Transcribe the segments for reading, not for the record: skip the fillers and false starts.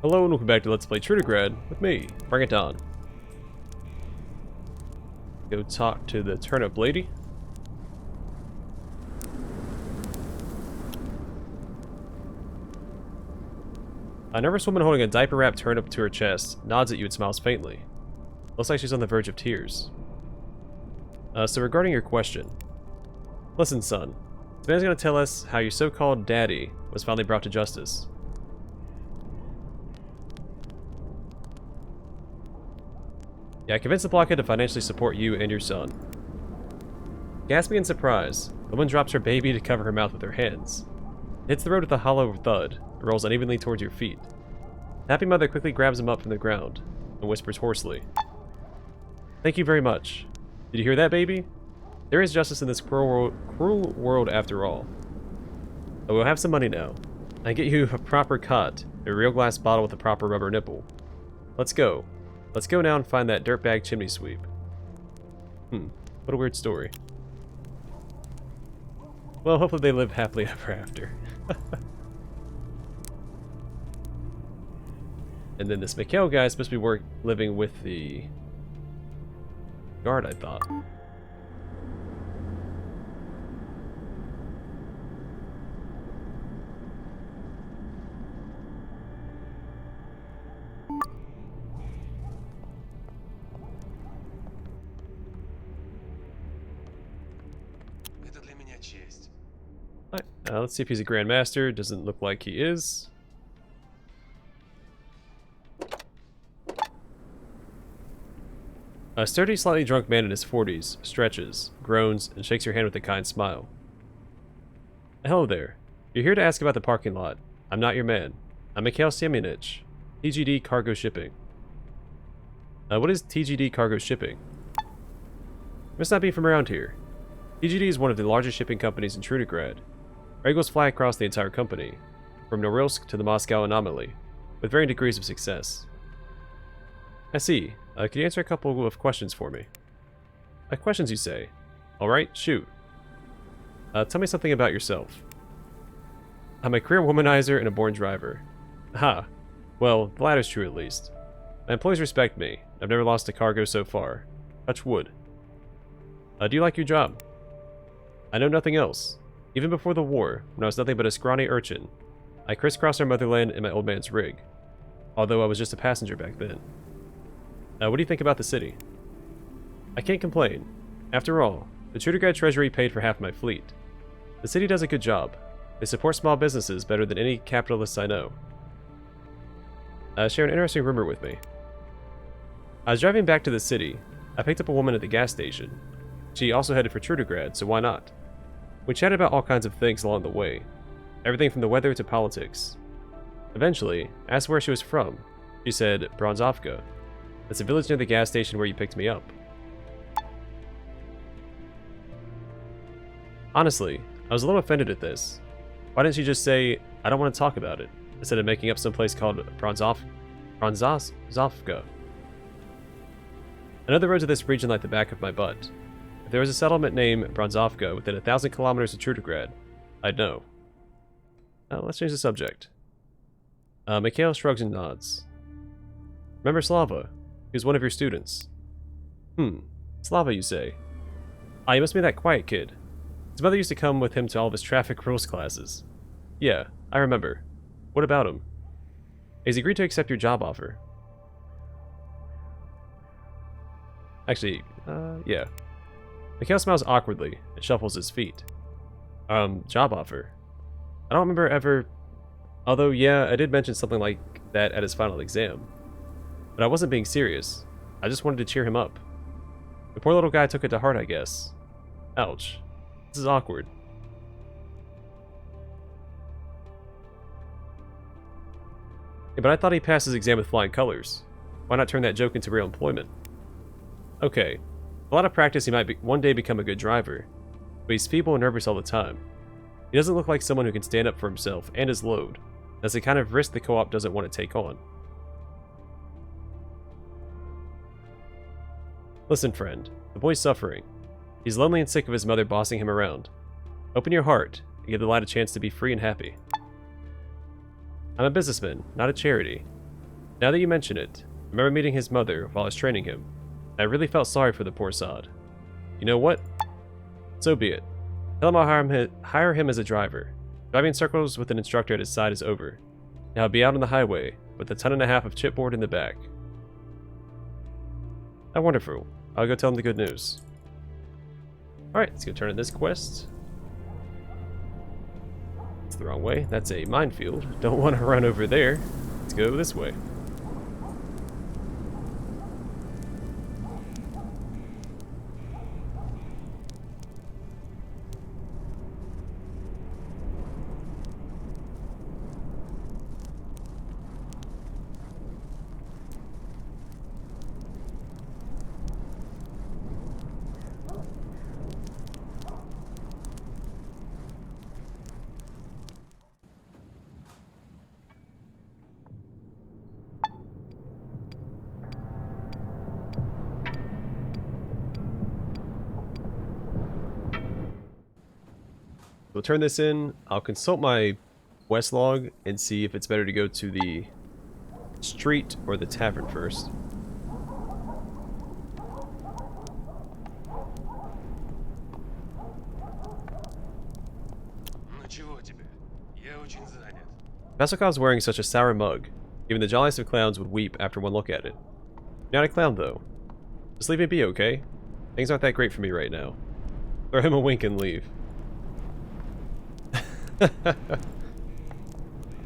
Hello and welcome back to Let's Play Trudograd with me, BringItDon. Go talk to the turnip lady. A nervous woman holding a diaper-wrapped turnip to her chest nods at you and smiles faintly. Looks like she's on the verge of tears. So regarding your question. Listen, son. This man's gonna tell us how your so-called daddy was finally brought to justice. Yeah, I convinced the blockhead to financially support you and your son. Gasping in surprise, the woman drops her baby to cover her mouth with her hands. It hits the road with a hollow thud and rolls unevenly towards your feet. The happy mother quickly grabs him up from the ground and whispers hoarsely, "Thank you very much. Did you hear that, baby? There is justice in this cruel world after all. But we'll have some money now. I get you a proper cot, a real glass bottle with a proper rubber nipple. Let's go. Let's go now and find that dirtbag chimney sweep." What a weird story. Well, hopefully they live happily ever after. And then this Mikhail guy is supposed to be living with the guard, I thought. Alright, let's see if he's a grandmaster. Doesn't look like he is. A sturdy, slightly drunk man in his 40s stretches, groans, and shakes your hand with a kind smile. Hello there. You're here to ask about the parking lot. I'm not your man. I'm Mikhail Semyonich, TGD Cargo Shipping. What is TGD Cargo Shipping? You must not be from around here. TGD is one of the largest shipping companies in Trudograd. Regals fly across the entire company, from Norilsk to the Moscow Anomaly, with varying degrees of success. I see. Could you answer a couple of questions for me? Questions, you say? Alright, shoot. Tell me something about yourself. I'm a career womanizer and a born driver. Aha. Well, the latter's true at least. My employees respect me. I've never lost a cargo so far. Touch wood. Do you like your job? I know nothing else. Even before the war, when I was nothing but a scrawny urchin, I crisscrossed our motherland in my old man's rig. Although I was just a passenger back then. What do you think about the city? I can't complain. After all, the Trudograd Treasury paid for half my fleet. The city does a good job. They support small businesses better than any capitalists I know. Share an interesting rumor with me. I was driving back to the city. I picked up a woman at the gas station. She also headed for Trudograd, so why not? We chatted about all kinds of things along the way. Everything from the weather to politics. Eventually, I asked where she was from. She said, Bronzovka. That's a village near the gas station where you picked me up. Honestly, I was a little offended at this. Why didn't she just say, I don't want to talk about it, instead of making up some place called Bronzovka? I know the roads of this region like the back of my butt. If there was a settlement named Bronzovka within 1,000 kilometers of Trudograd, I'd know. Let's change the subject. Mikhail shrugs and nods. Remember Slava? He was one of your students. Slava, you say? Ah, you must be that quiet kid. His mother used to come with him to all of his traffic rules classes. Yeah, I remember. What about him? He's agreed to accept your job offer. Actually, yeah. Mikhail smiles awkwardly and shuffles his feet. Job offer. I don't remember ever... Although, yeah, I did mention something like that at his final exam. But I wasn't being serious. I just wanted to cheer him up. The poor little guy took it to heart, I guess. Ouch. This is awkward. Yeah, but I thought he passed his exam with flying colors. Why not turn that joke into real employment? Okay. A lot of practice, he might one day become a good driver. But he's feeble and nervous all the time. He doesn't look like someone who can stand up for himself and his load. That's the kind of risk the co-op doesn't want to take on. Listen, friend. The boy's suffering. He's lonely and sick of his mother bossing him around. Open your heart and give the lad a chance to be free and happy. I'm a businessman, not a charity. Now that you mention it, I remember meeting his mother while I was training him. I really felt sorry for the poor sod. You know what? So be it. Tell him I'll hire him as a driver. Driving circles with an instructor at his side is over. Now I'll be out on the highway with a 1.5 tons of chipboard in the back. How wonderful. I'll go tell him the good news. Alright, let's go turn in this quest. It's the wrong way. That's a minefield. Don't want to run over there. Let's go this way. We'll turn this in. I'll consult my quest log and see if it's better to go to the street or the tavern first. Vassilkov's wearing such a sour mug. Even the jolliest of clowns would weep after one look at it. You're not a clown, though. Just leave me be, okay? Things aren't that great for me right now. Throw him a wink and leave.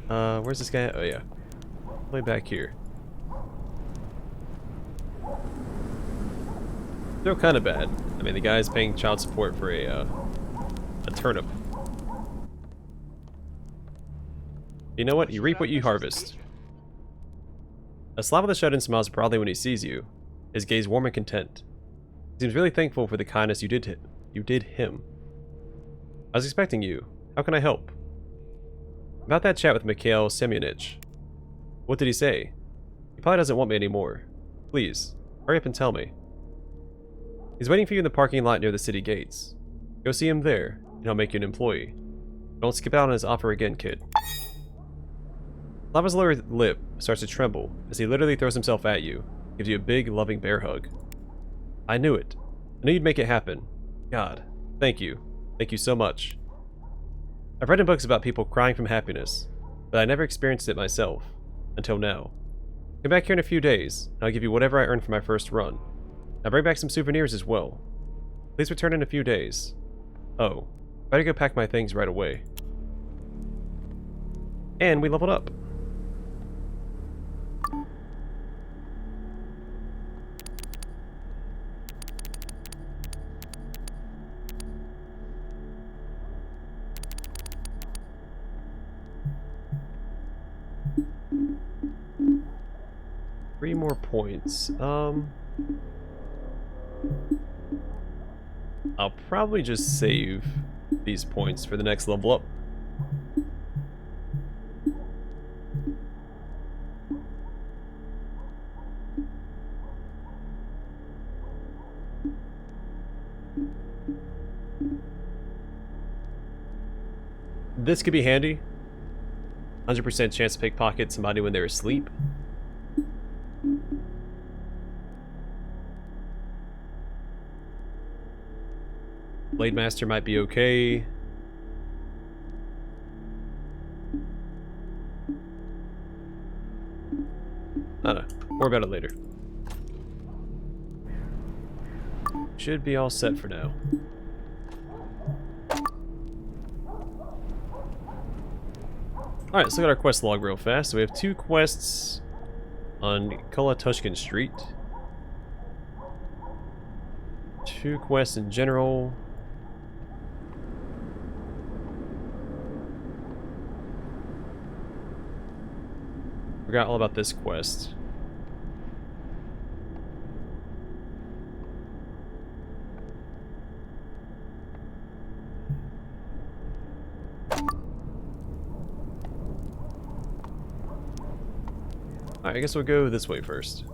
Where's this guy at? Oh, yeah. Way back here. They're kind of bad. I mean, the guy's paying child support for a turnip. You know what? You reap what you harvest. Slava the Shut-in smiles broadly when he sees you, his gaze warm and content. He seems really thankful for the kindness you did him. I was expecting you. How can I help? About that chat with Mikhail Semyonich. What did he say? He probably doesn't want me anymore. Please, hurry up and tell me. He's waiting for you in the parking lot near the city gates. Go see him there, and he'll make you an employee. Don't skip out on his offer again, kid. Lava's lower lip starts to tremble as he literally throws himself at you, gives you a big, loving bear hug. I knew it. I knew you'd make it happen. God, thank you. Thank you so much. I've read in books about people crying from happiness, but I never experienced it myself, until now. Come back here in a few days, and I'll give you whatever I earned for my first run. I'll bring back some souvenirs as well. Please return in a few days. Oh, better go pack my things right away. And we leveled up. Three more points. I'll probably just save these points for the next level up. This could be handy. 100% chance to pickpocket somebody when they're asleep. Blade Master might be okay. I don't know. More about it later. Should be all set for now. Alright, let's look at our quest log real fast. So we have 2 quests on Kolatushkin Street. 2 quests in general. Forgot all about this quest. Alright, I guess we'll go this way first.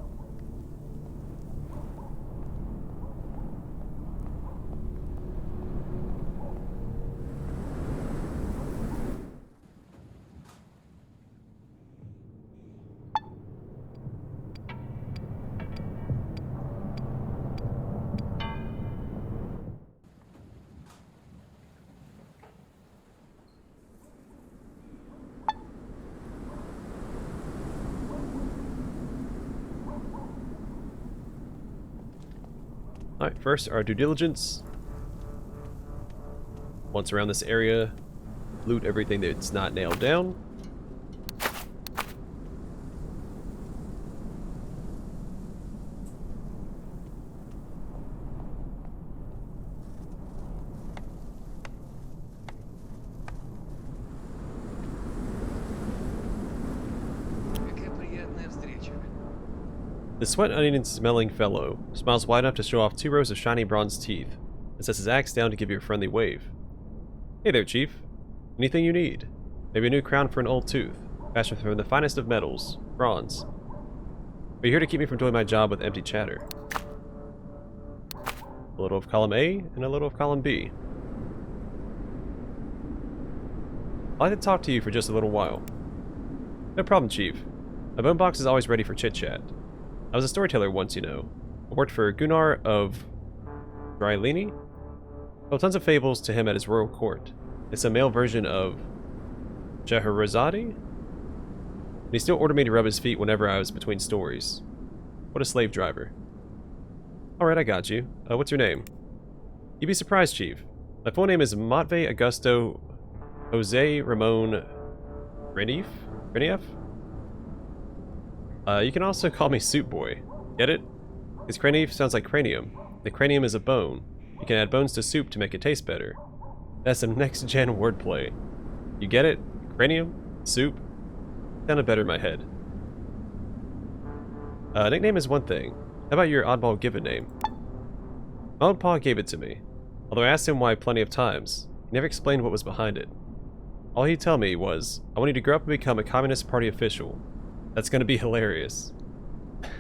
Alright, first our due diligence. Once around this area, loot everything that's not nailed down. The sweat onion smelling fellow smiles wide enough to show off 2 rows of shiny bronze teeth and sets his axe down to give you a friendly wave. Hey there, Chief. Anything you need? Maybe a new crown for an old tooth, fashioned from the finest of metals, bronze. Are you here to keep me from doing my job with empty chatter? A little of column A and a little of column B. I'd like to talk to you for just a little while. No problem, Chief. My bone box is always ready for chit-chat. I was a storyteller once, you know. I worked for Gunnar of Drylini. Told tons of fables to him at his royal court. It's a male version of Scheherazade? And he still ordered me to rub his feet whenever I was between stories. What a slave driver. Alright, I got you. What's your name? You'd be surprised, Chief. My full name is Matvey Augusto Jose Ramon Renif? You can also call me Soup Boy. Get it? Because Cranif sounds like cranium. The cranium is a bone. You can add bones to soup to make it taste better. That's some next-gen wordplay. You get it? Cranium? Soup? Sounded better in my head. Nickname is one thing. How about your oddball given name? My old pa gave it to me. Although I asked him why plenty of times, he never explained what was behind it. All he'd tell me was, I want you to grow up and become a Communist Party official. That's gonna be hilarious.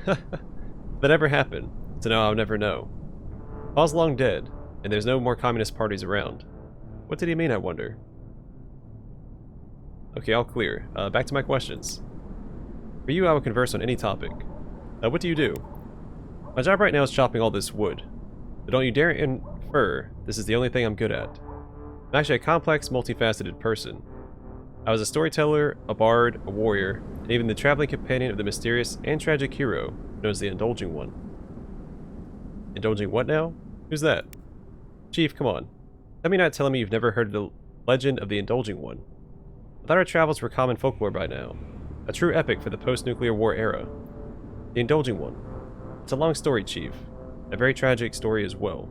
That never happened, so now I'll never know. Pa's long dead, and there's no more communist parties around. What did he mean, I wonder? Okay, all clear. Back to my questions. For you, I will converse on any topic. What do you do? My job right now is chopping all this wood. But don't you dare infer this is the only thing I'm good at. I'm actually a complex, multifaceted person. I was a storyteller, a bard, a warrior, and even the traveling companion of the mysterious and tragic hero known as the Indulging One. Indulging what now? Who's that? Chief, come on. Tell me not telling me you've never heard of the legend of the Indulging One. I thought our travels were common folklore by now. A true epic for the post-nuclear war era. The Indulging One. It's a long story, Chief. A very tragic story as well.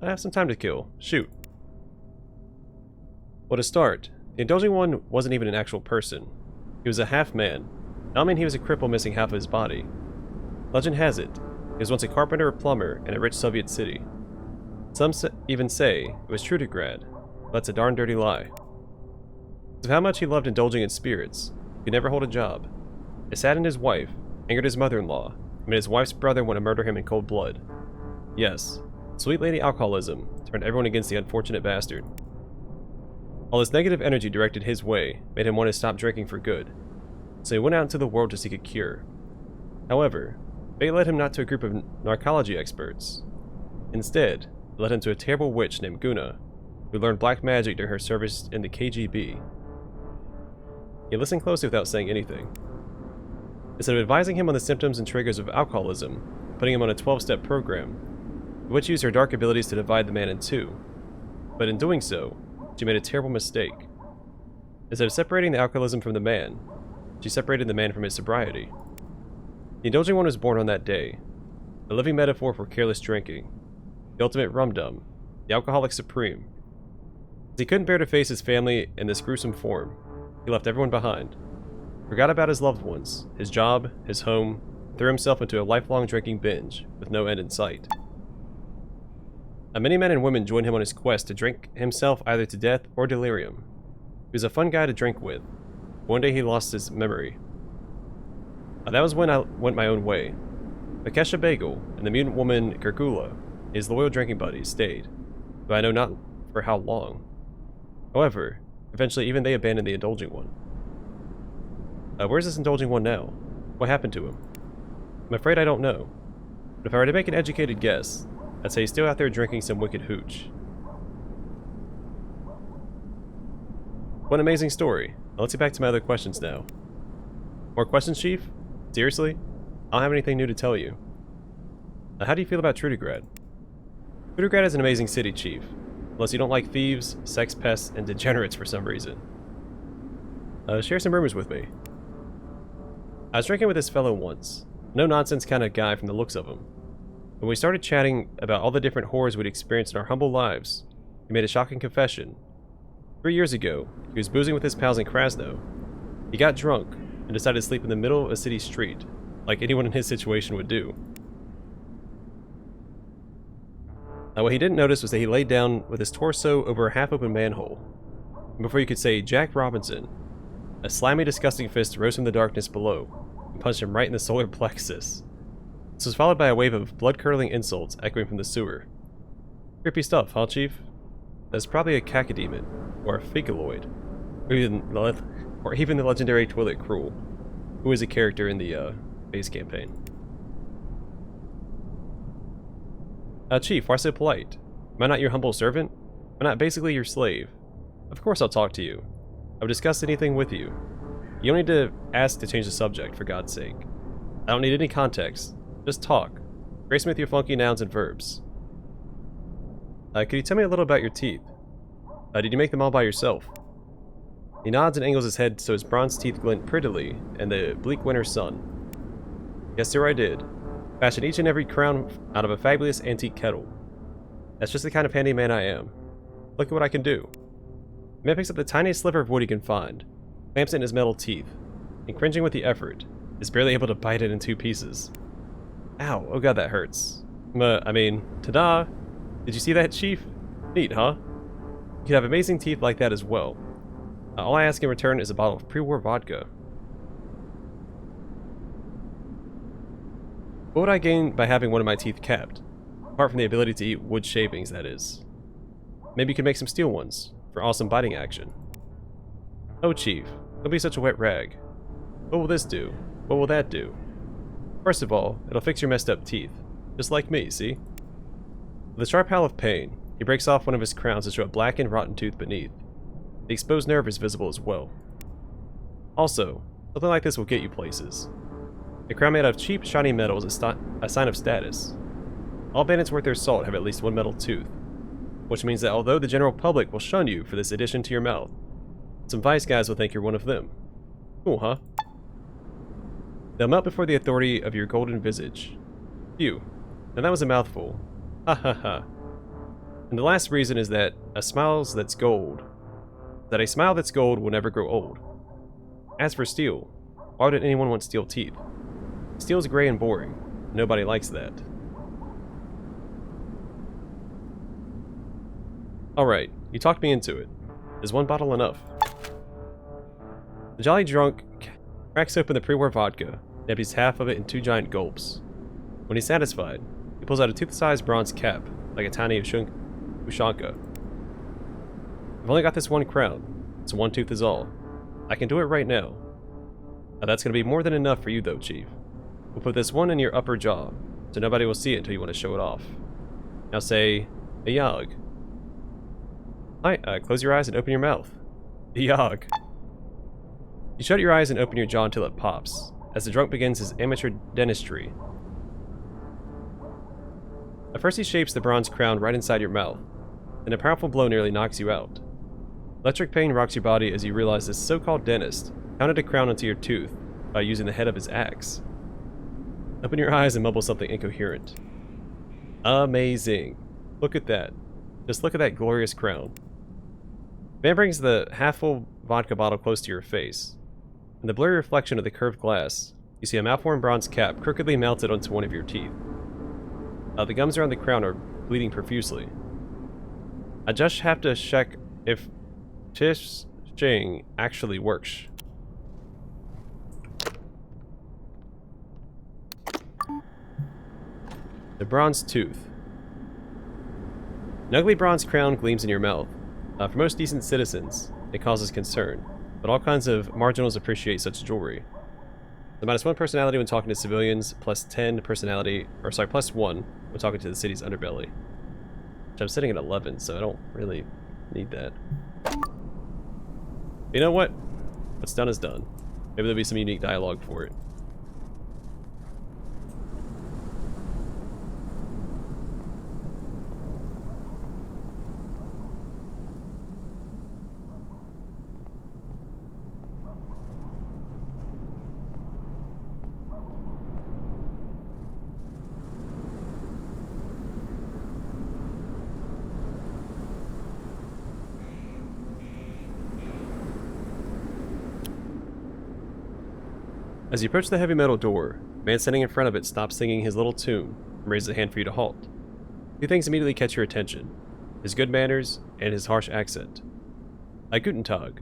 I have some time to kill. Shoot. Well, to start, the Indulging One wasn't even an actual person. He was a half-man. I mean he was a cripple missing half of his body. Legend has it, he was once a carpenter or plumber in a rich Soviet city. Some even say it was Trudograd, but that's a darn dirty lie. Because of how much he loved indulging in spirits, he could never hold a job. It saddened his wife, angered his mother-in-law, and made his wife's brother want to murder him in cold blood. Yes, sweet lady alcoholism turned everyone against the unfortunate bastard. All this negative energy directed his way made him want to stop drinking for good, so he went out into the world to seek a cure. However, fate led him not to a group of narcology experts. Instead, it led him to a terrible witch named Guna, who learned black magic during her service in the KGB. He listened closely without saying anything. Instead of advising him on the symptoms and triggers of alcoholism, putting him on a 12-step program, the witch used her dark abilities to divide the man in two. But in doing so, she made a terrible mistake. Instead of separating the alcoholism from the man, she separated the man from his sobriety. The Indulging One was born on that day, a living metaphor for careless drinking, the ultimate rum-dum, the alcoholic supreme. As he couldn't bear to face his family in this gruesome form, he left everyone behind, forgot about his loved ones, his job, his home, threw himself into a lifelong drinking binge with no end in sight. Many men and women joined him on his quest to drink himself either to death or delirium. He was a fun guy to drink with. One day he lost his memory. That was when I went my own way. Akesha Bagel and the mutant woman Gergula, his loyal drinking buddies, stayed, though I know not for how long. However, eventually even they abandoned the Indulging One. Where's this Indulging One now? What happened to him? I'm afraid I don't know. But if I were to make an educated guess, I'd say he's still out there drinking some wicked hooch. What an amazing story. Now let's get back to my other questions now. More questions, Chief? Seriously? I don't have anything new to tell you. How do you feel about Trudograd? Trudograd is an amazing city, Chief. Unless you don't like thieves, sex pests, and degenerates for some reason. Share some rumors with me. I was drinking with this fellow once. No-nonsense kind of guy from the looks of him. When we started chatting about all the different horrors we'd experienced in our humble lives, he made a shocking confession. 3 years ago, he was boozing with his pals in Krasno. He got drunk and decided to sleep in the middle of a city street, like anyone in his situation would do. What he didn't notice was that he laid down with his torso over a half-open manhole. And before you could say Jack Robinson, a slimy, disgusting fist rose from the darkness below and punched him right in the solar plexus. This was followed by a wave of blood-curdling insults echoing from the sewer. Creepy stuff, huh, Chief? That's probably a cacodemon, or a fecaloid, or even the legendary Toilet Cruel, who is a character in the base campaign. Chief, why so polite? Am I not your humble servant? Am I not basically your slave? Of course I'll talk to you. I would discuss anything with you. You don't need to ask to change the subject, for God's sake. I don't need any context. Just talk. Grace me with your funky nouns and verbs. Could you tell me a little about your teeth? Did you make them all by yourself? He nods and angles his head so his bronze teeth glint prettily in the bleak winter sun. Yes, sir, I did. Fashioned each and every crown out of a fabulous antique kettle. That's just the kind of handyman I am. Look at what I can do. The man picks up the tiniest sliver of wood he can find, clamps it in his metal teeth, and cringing with the effort, is barely able to bite it in 2 pieces. Ow, oh god, that hurts. I mean, ta-da! Did you see that, Chief? Neat, huh? You could have amazing teeth like that as well. All I ask in return is a bottle of pre-war vodka. What would I gain by having one of my teeth capped? Apart from the ability to eat wood shavings, that is. Maybe you could make some steel ones, for awesome biting action. Oh, Chief, don't be such a wet rag. What will this do? What will that do? First of all, it'll fix your messed up teeth. Just like me, see? With a sharp howl of pain, he breaks off one of his crowns to show a blackened, rotten tooth beneath. The exposed nerve is visible as well. Also, something like this will get you places. A crown made out of cheap, shiny metal is a sign of status. All bandits worth their salt have at least one metal tooth, which means that although the general public will shun you for this addition to your mouth, some vice guys will think you're one of them. Cool, huh? They'll melt before the authority of your golden visage. Phew. Now that was a mouthful. Ha ha ha. And the last reason is that a smile that's gold will never grow old. As for steel, why would anyone want steel teeth? Steel is gray and boring. Nobody likes that. Alright, you talked me into it. Is one bottle enough? The jolly drunk cracks open the pre-war vodka and empties half of it in 2 giant gulps. When he's satisfied, he pulls out a tooth-sized bronze cap, like a tiny Ushanka. I've only got this 1 crown, so 1 tooth is all. I can do it right now. Now that's going to be more than enough for you though, Chief. We'll put this one in your upper jaw, so nobody will see it until you want to show it off. Now say, Ayag. Alright, close your eyes and open your mouth. Ayag. You shut your eyes and open your jaw until it pops, as the drunk begins his amateur dentistry. At first he shapes the bronze crown right inside your mouth, then a powerful blow nearly knocks you out. Electric pain rocks your body as you realize this so-called dentist pounded a crown onto your tooth by using the head of his axe. Open your eyes and mumble something incoherent. Amazing. Look at that. Just look at that glorious crown. Man brings the half-full vodka bottle close to your face. In the blurry reflection of the curved glass, you see a malformed bronze cap crookedly mounted onto one of your teeth. The gums around the crown are bleeding profusely. I just have to check if Tishing actually works. The bronze tooth. An ugly bronze crown gleams in your mouth. For most decent citizens, it causes concern, but all kinds of marginals appreciate such jewelry. The -1 personality when talking to civilians, +10 personality, or sorry, +1 when talking to the city's underbelly. Which I'm sitting at 11, so I don't really need that. You know what? What's done is done. Maybe there'll be some unique dialogue for it. As you approach the heavy metal door, the man standing in front of it stops singing his little tune and raises a hand for you to halt. Two things immediately catch your attention: his good manners and his harsh accent. Guten Tag.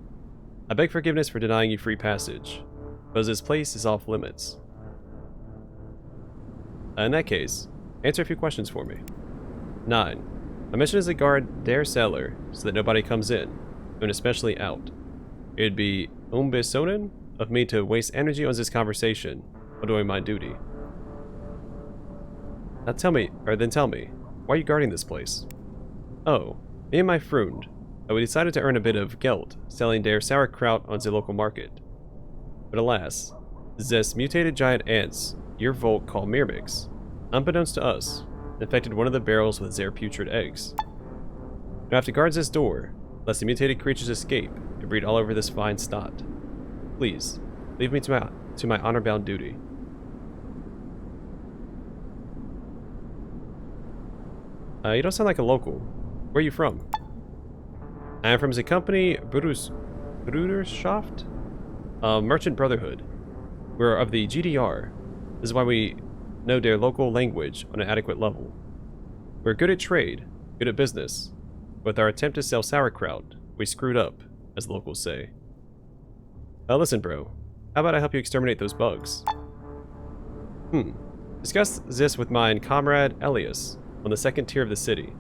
I beg forgiveness for denying you free passage, but this place is off limits. In that case, answer a few questions for me. 9. My mission is to guard their cellar so that nobody comes in, and especially out. It would be unbesonnen of me to waste energy on this conversation while doing my duty. Now tell me, why are you guarding this place? Oh, me and my friend, we decided to earn a bit of geld selling their sauerkraut on the local market. But alas, this mutated giant ants your Volt called Myrmix, unbeknownst to us, infected one of the barrels with their putrid eggs. You have to guard this door, lest the mutated creatures escape and breed all over this fine stot. Please, leave me to my honor-bound duty. You don't sound like a local. Where are you from? I am from the company Bruderschaft? Merchant Brotherhood. We're of the GDR. This is why we know their local language on an adequate level. We're good at trade, good at business. With our attempt to sell sauerkraut, we screwed up, as the locals say. Listen, bro. How about I help you exterminate those bugs? Discuss this with my comrade Elias on the second tier of the city.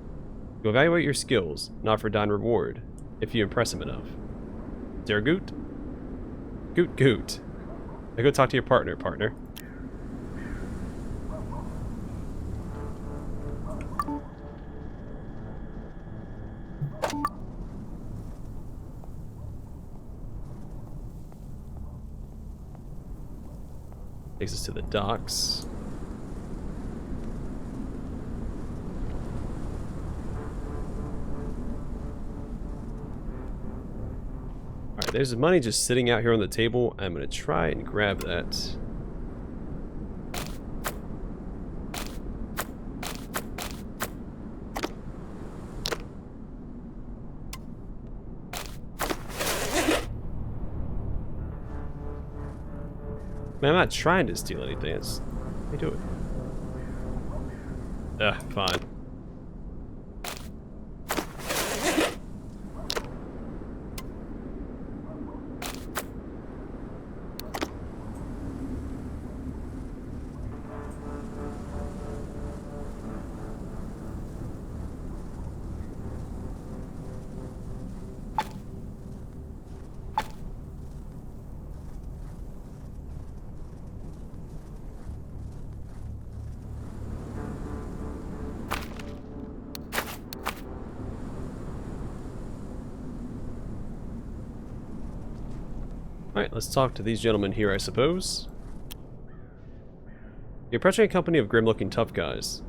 He'll evaluate your skills and offer Don reward if you impress him enough. Sehr gut? Goot goot. Now go talk to your partner. Takes us to the docks. Alright, there's money just sitting out here on the table. I'm gonna try and grab that. Man, I'm not trying to steal anything. Let me do it. Fine. Alright, let's talk to these gentlemen here, I suppose. You're approaching a company of grim-looking tough guys.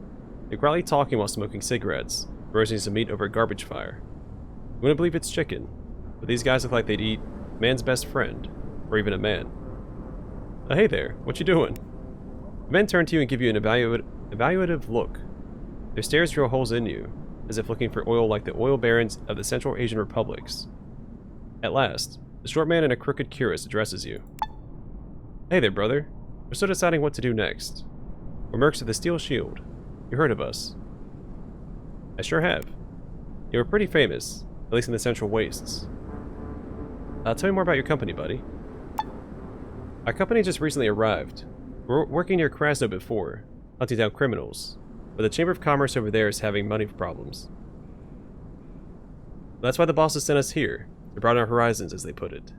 They're quietly talking while smoking cigarettes, roasting some meat over a garbage fire. You wouldn't believe it's chicken, but these guys look like they'd eat man's best friend, or even a man. Hey there, what you doing? The men turn to you and give you an evaluative look. Their stares drill holes in you, as if looking for oil like the oil barons of the Central Asian republics. At last, the short man in a crooked cuirass addresses you. Hey there, brother. We're still deciding what to do next. We're mercs of the Steel Shield. You heard of us? I sure have. You were pretty famous, at least in the Central Wastes. Tell me more about your company, buddy. Our company just recently arrived. We're working near Krasno before, hunting down criminals, but the Chamber of Commerce over there is having money problems. That's why the bosses sent us here. To broaden our horizons, as they put it.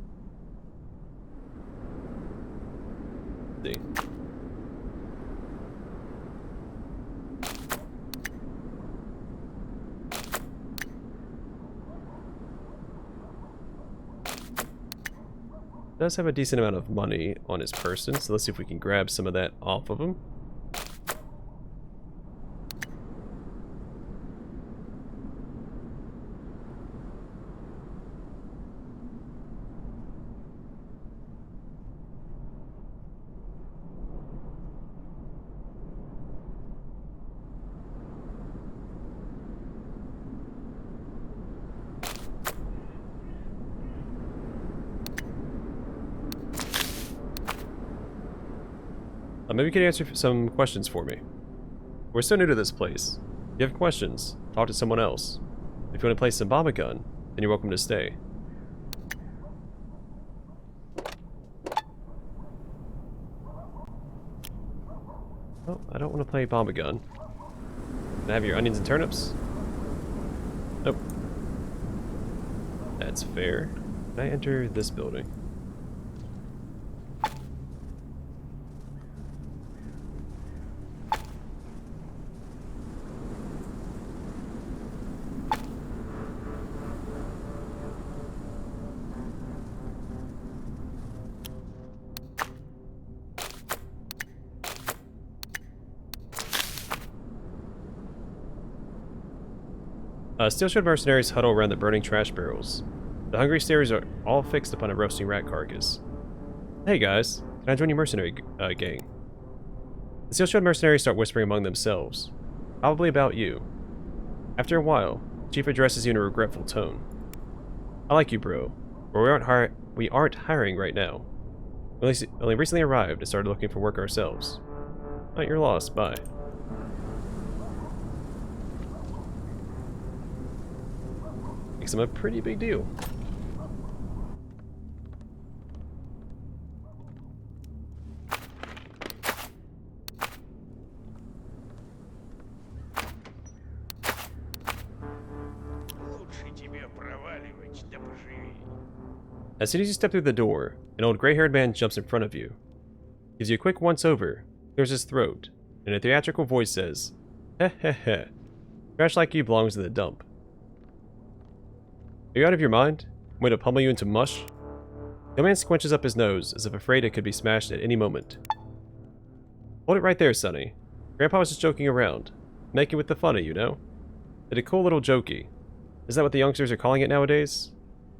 See. Does have a decent amount of money on his person, so let's see if we can grab some of that off of him. Maybe you could answer some questions for me. We're so new to this place. If you have questions, talk to someone else. If you want to play some bomb gun, then you're welcome to stay. Oh, I don't want to play bomb gun. Can I have your onions and turnips? Nope. That's fair. Can I enter this building? Steel Shield Mercenaries huddle around the burning trash barrels. The hungry stares are all fixed upon a roasting rat carcass. Hey guys, can I join your mercenary gang? The Steel Shield Mercenaries start whispering among themselves. Probably about you. After a while, the chief addresses you in a regretful tone. I like you, bro, but we aren't hiring right now. We only recently arrived and started looking for work ourselves. Not your loss, bye. Makes them a pretty big deal. As soon as you step through the door, an old gray-haired man jumps in front of you. Gives you a quick once-over, clears his throat, and a theatrical voice says, "Heh heh heh. Trash like you belongs in the dump." Are you out of your mind? I'm going to pummel you into mush? The man squinches up his nose, as if afraid it could be smashed at any moment. Hold it right there, Sonny. Grandpa was just joking around. Making with the funny, you know? Did a cool little jokey. Is that what the youngsters are calling it nowadays?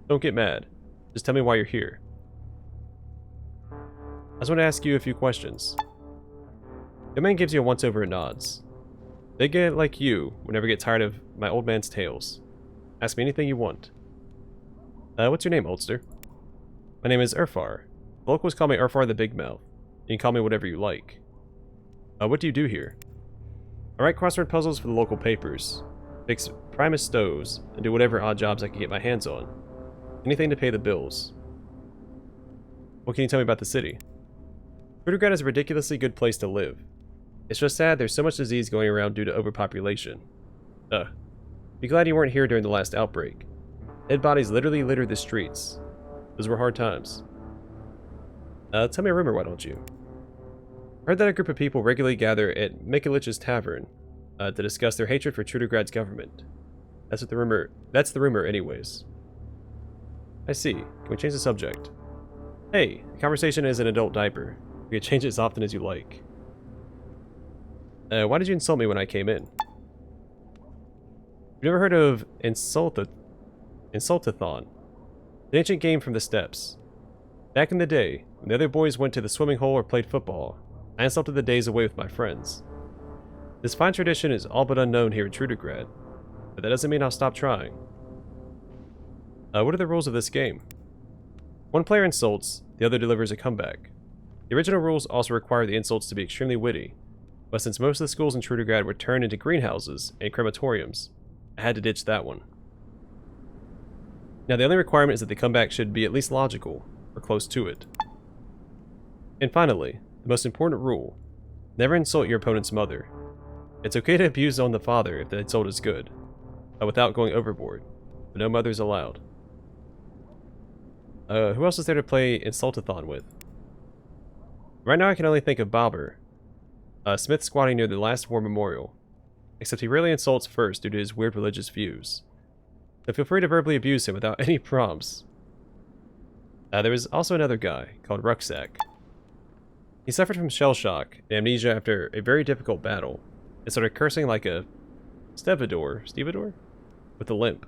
Don't get mad. Just tell me why you're here. I just want to ask you a few questions. The man gives you a once-over and nods. They get like you would never get tired of my old man's tales. Ask me anything you want. What's your name, oldster? My name is Urfar. The locals call me Urfar the Big Mouth. You can call me whatever you like. What do you do here? I write crossword puzzles for the local papers, fix Primus stoves, and do whatever odd jobs I can get my hands on. Anything to pay the bills. What can you tell me about the city? Trudograd is a ridiculously good place to live. It's just sad there's so much disease going around due to overpopulation. Be glad you weren't here during the last outbreak. Dead bodies literally littered the streets. Those were hard times. Tell me a rumor, why don't you? I heard that a group of people regularly gather at Mikulich's tavern to discuss their hatred for Trudograd's government. That's the rumor anyways. I see. Can we change the subject? Hey, the conversation is an adult diaper. You can change it as often as you like. Why did you insult me when I came in? You've never heard of Insultathon? An ancient game from the steppes. Back in the day, when the other boys went to the swimming hole or played football, I insulted the days away with my friends. This fine tradition is all but unknown here in Trudograd, but that doesn't mean I'll stop trying. What are the rules of this game? One player insults, the other delivers a comeback. The original rules also require the insults to be extremely witty, but since most of the schools in Trudograd were turned into greenhouses and crematoriums, I had to ditch that one. Now the only requirement is that the comeback should be at least logical, or close to it. And finally, the most important rule, never insult your opponent's mother. It's okay to abuse on the father if the insult is good, but without going overboard, but no mothers allowed. Who else is there to play Insultathon with? Right now I can only think of Baldur, Smith squatting near the last war memorial, except he rarely insults first due to his weird religious views. So feel free to verbally abuse him without any prompts. There was also another guy, called Rucksack. He suffered from shell shock and amnesia after a very difficult battle, and started cursing like a stevedore, with a limp.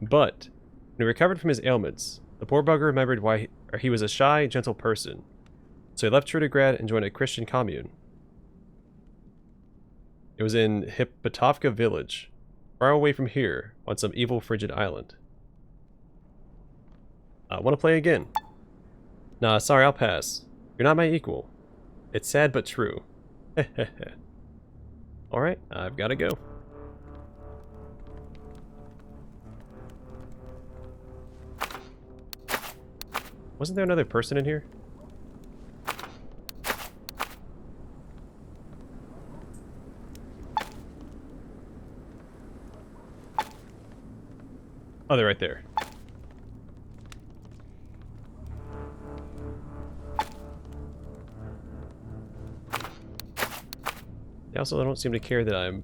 But, when he recovered from his ailments, the poor bugger remembered why he was a shy, gentle person, so he left Trudograd and joined a Christian commune. It was in Hipotovka village, far away from here, on some evil frigid island. Want to play again? Nah, sorry, I'll pass. You're not my equal. It's sad but true. Alright, I've got to go. Wasn't there another person in here? Oh, they're right there. They also don't seem to care that I'm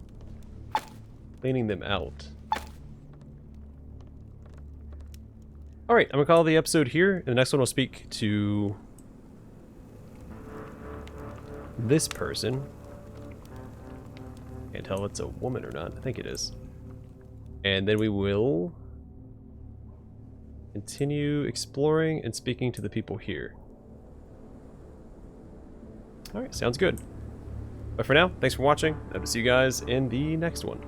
cleaning them out. Alright, I'm going to call the episode here, and the next one will speak to this person. Can't tell if it's a woman or not. I think it is. And then we will continue exploring and speaking to the people here. Alright, sounds good. But for now, thanks for watching. I hope to see you guys in the next one.